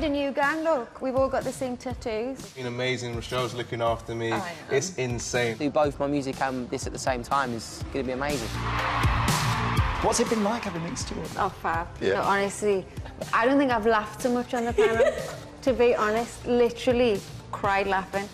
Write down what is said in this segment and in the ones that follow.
a new gang, look. We've all got the same tattoos. It's been amazing. Rochelle's looking after me. It's insane. Do both my music and this at the same time is going to be amazing. What's it been like having these two on? Oh, fab. Yeah. No, honestly, I don't think I've laughed so much on the panel. To be honest, literally cried laughing.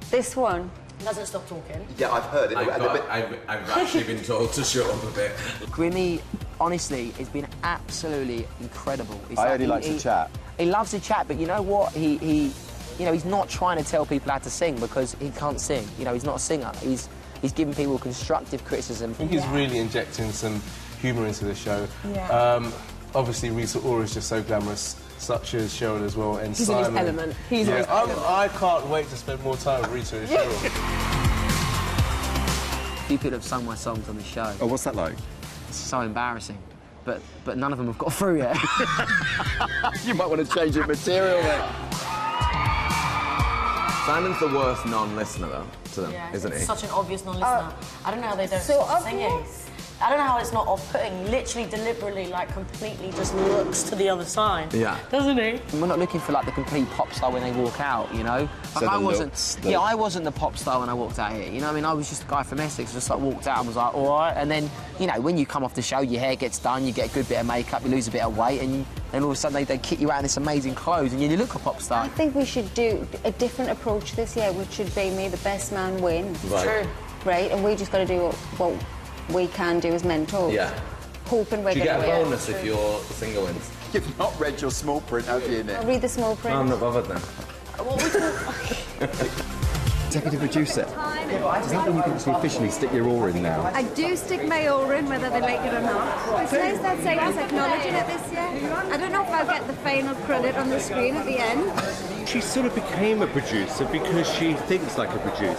This one doesn't stop talking. Yeah, I've heard it. I've actually been told to shut up a bit. Grimmy, honestly, has been absolutely incredible. I only like to chat. He loves to chat, but you know what? You know, he's not trying to tell people how to sing because he can't sing. You know, he's not a singer. He's giving people constructive criticism. I think he's really injecting some humour into the show. Yeah. Obviously, Rita Ora is just so glamorous, such as Cheryl as well, and he's Simon. in his element. He's in his element. I can't wait to spend more time with Rita and Cheryl. Few people have sung my songs on the show. Oh, what's that like? It's so embarrassing. But none of them have got through yet. You might want to change your material then. Simon's the worst non-listener, though, to them, isn't he? Such an obvious non-listener. I don't know how they don't so stop singing. I don't know how it's not off-putting. Literally, deliberately, like, completely just looks to the other side. Yeah. Doesn't he? We're not looking for, like, the complete pop star when they walk out, you know? So Like, I wasn't... looks, Yeah, I wasn't the pop star when I walked out here, you know what I mean? I was just a guy from Essex, just, like, walked out and was like, all right. And then, you know, when you come off the show, your hair gets done, you get a good bit of makeup, you lose a bit of weight, and all of a sudden they kit you out in this amazing clothes, and you look a pop star. I think we should do a different approach this year, which should be may the best man win. Right. True. Right? And we just got to do what we can do as mentors. Yeah. Hoping we're Do you going get to a win. bonus if your singer wins? You've not read your small print, have you, Nick? I'll read the small print. I'm not bothered then. Executive producer, does that mean you can actually officially stick your oar in now? I do stick my oar in, whether they like it or not. It's nice that Sagan's acknowledging it this year. I don't know if I'll get the final credit on the screen at the end. She sort of became a producer because she thinks like a producer.